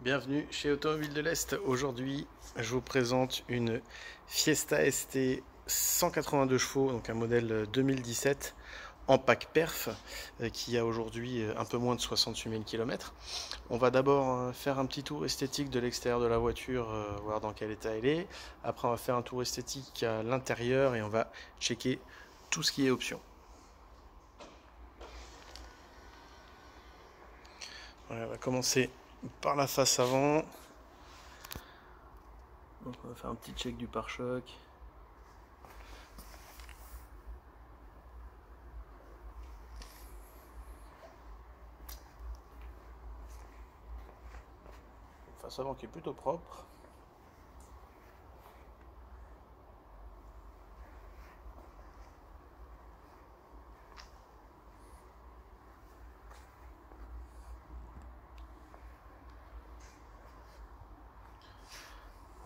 Bienvenue chez Automobile de l'Est. Aujourd'hui, je vous présente une Fiesta ST 182 chevaux, donc un modèle 2017 en pack perf qui a aujourd'hui un peu moins de 68 000 km. On va d'abord faire un petit tour esthétique de l'extérieur de la voiture, voir dans quel état elle est. Après, on va faire un tour esthétique à l'intérieur et on va checker tout ce qui est options. Voilà, on va commencer par la face avant. Donc on va faire un petit check du pare-choc. Face avant qui est plutôt propre.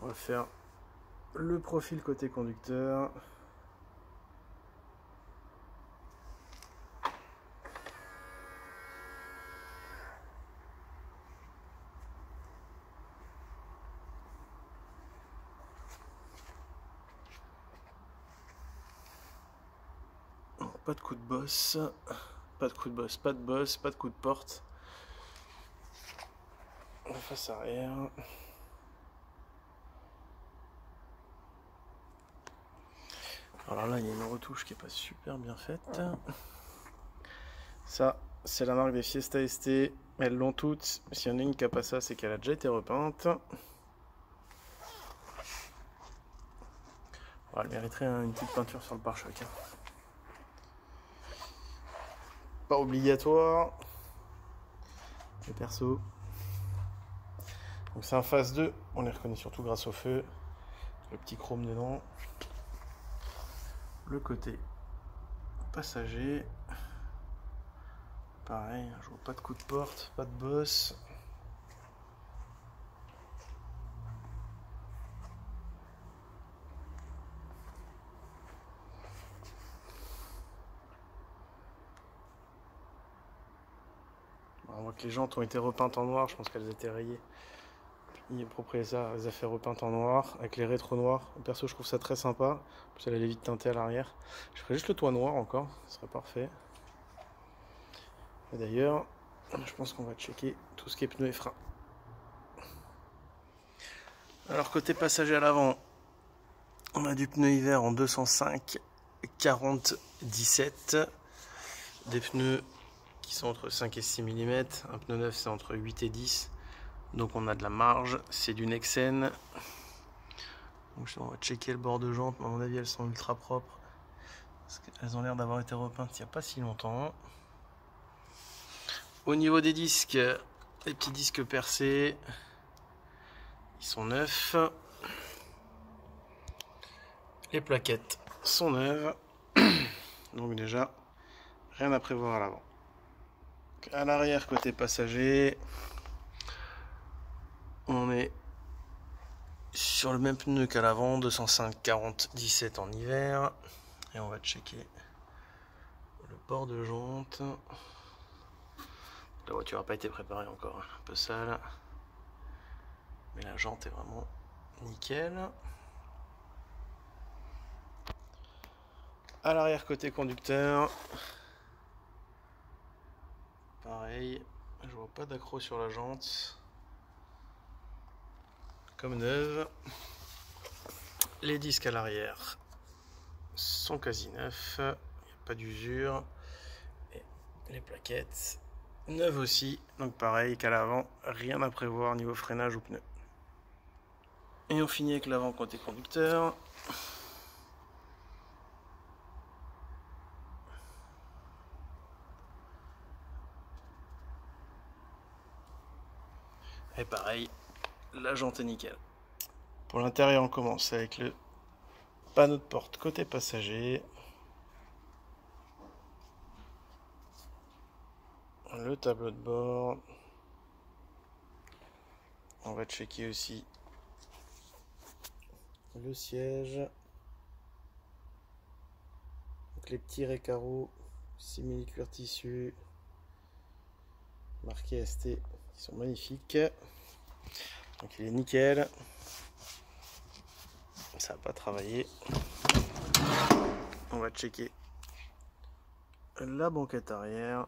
On va faire le profil côté conducteur. Pas de coup de bosse, pas de coup de bosse, pas de bosse, pas de coup de porte. La face arrière. Alors là, il y a une retouche qui est pas super bien faite. Ça, c'est la marque des Fiesta ST. Elles l'ont toutes. S'il y en a une qui n'a pas ça, c'est qu'elle a déjà été repeinte. Elle mériterait une petite peinture sur le pare-choc. Pas obligatoire. Les perso. Donc c'est un phase 2. On les reconnaît surtout grâce au feu. Le petit chrome dedans. Le côté passager. Pareil, je vois pas de coup de porte, pas de bosse. On voit que les jantes ont été repeintes en noir, je pense qu'elles étaient rayées. Puis le propriétaire les a fait repeintes en noir, avec les rétros noirs. Perso, je trouve ça très sympa. En plus, elle est vite teintée à l'arrière. Je ferais juste le toit noir encore, ce serait parfait. Et d'ailleurs, je pense qu'on va checker tout ce qui est pneus et freins. Alors, côté passager à l'avant, on a du pneu hiver en 205 40 17. Des pneus qui sont entre 5 et 6 mm. Un pneu neuf, c'est entre 8 et 10. Donc on a de la marge, c'est du Nexen. Donc on va checker le bord de jante, mais à mon avis elles sont ultra propres. Parce qu'elles ont l'air d'avoir été repeintes il n'y a pas si longtemps. Au niveau des disques, les petits disques percés, ils sont neufs. Les plaquettes sont neuves. Donc déjà, rien à prévoir à l'avant. À l'arrière, côté passager, on est sur le même pneu qu'à l'avant, 205 40 17 en hiver. Et on va checker le bord de jante. La voiture n'a pas été préparée encore, un peu sale. Mais la jante est vraiment nickel. À l'arrière côté conducteur, pareil, je vois pas d'accroc sur la jante. Comme neuve. Les disques à l'arrière sont quasi neufs, il n'y a pas d'usure. Et les plaquettes neuves aussi, donc pareil qu'à l'avant, rien à prévoir niveau freinage ou pneus. Et on finit avec l'avant côté conducteur. Et pareil, la jante est nickel. Pour l'intérieur, on commence avec le panneau de porte côté passager. Le tableau de bord. On va checker aussi le siège. Donc les petits récarreaux simili-cuir tissu marqués ST qui sont magnifiques. Donc il est nickel. Ça n'a pas travaillé. On va checker la banquette arrière.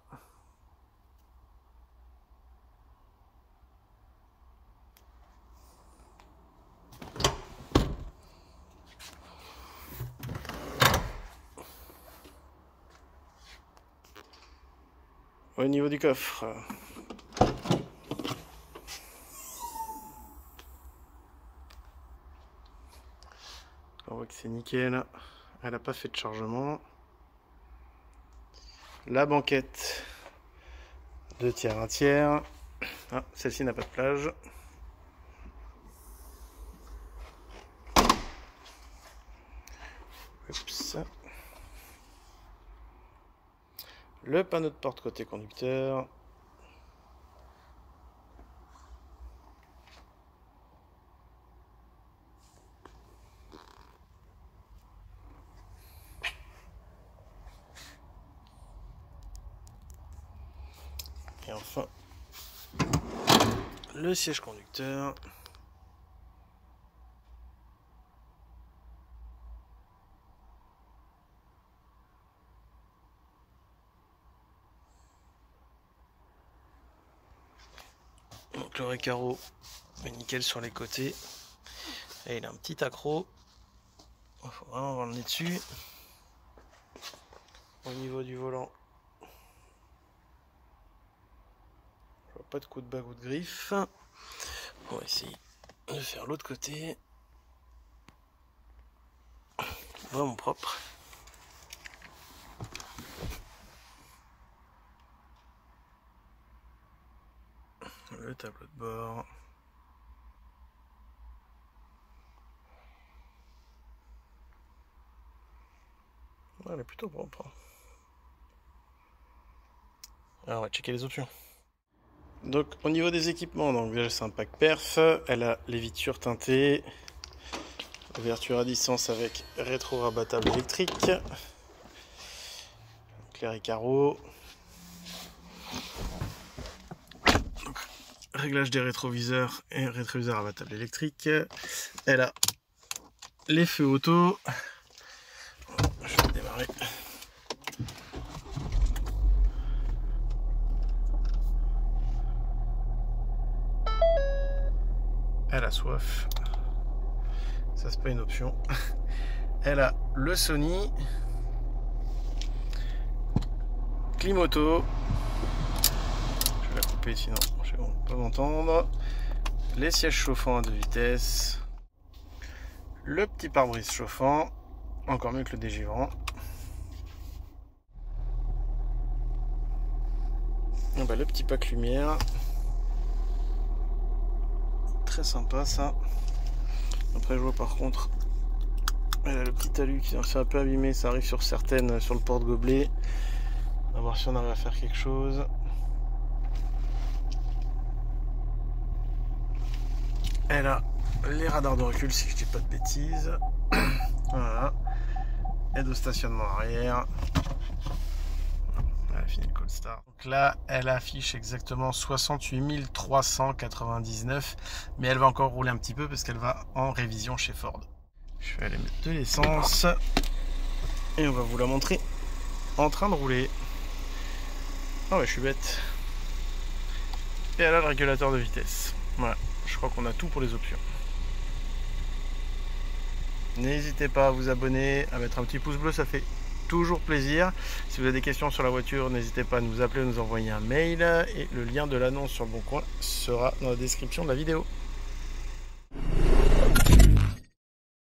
Au niveau du coffre, on voit que c'est nickel, elle n'a pas fait de chargement. La banquette 2 tiers, 1 tiers. Ah, celle-ci n'a pas de plage. Oups. Le panneau de porte côté conducteur. Et enfin, le siège conducteur. Donc le récarreau est nickel sur les côtés. Et il a un petit accroc. Il faut vraiment avoir le nez dessus. Au niveau du volant, je vois pas de coup de bague ou de griffe. On va essayer de faire l'autre côté. Vraiment propre. Le tableau de bord. Elle est plutôt propre. Alors on va checker les options. Donc au niveau des équipements, donc déjà c'est un pack perf, elle a les vitres teintées, ouverture à distance avec rétro rabattable électrique, clair et carreaux, réglage des rétroviseurs et rétroviseur rabattable électrique. Elle a les feux auto. Je vais démarrer. Elle a soif. Ça c'est pas une option. Elle a le Sony. Clim auto. Je vais la couper sinon je vais pas m'entendre. Les sièges chauffants à 2 vitesses. Le petit pare-brise chauffant. Encore mieux que le dégivant. Et bah, le petit pack lumière. Très sympa ça. Après je vois par contre elle a le petit talus qui s'est un peu abîmé, ça arrive sur certaines, sur le porte-gobelet. On va voir si on arrive à faire quelque chose. Elle a les radars de recul si je dis pas de bêtises. Voilà. Aide au stationnement arrière. Elle a fini le Colstar. Donc là, elle affiche exactement 68 399, mais elle va encore rouler un petit peu parce qu'elle va en révision chez Ford. Je vais aller mettre de l'essence et on va vous la montrer en train de rouler. Ah ouais, je suis bête. Et elle a le régulateur de vitesse. Voilà, je crois qu'on a tout pour les options. N'hésitez pas à vous abonner, à mettre un petit pouce bleu, ça fait toujours plaisir. Si vous avez des questions sur la voiture, n'hésitez pas à nous appeler ou nous envoyer un mail. Et le lien de l'annonce sur Le Bon Coin sera dans la description de la vidéo.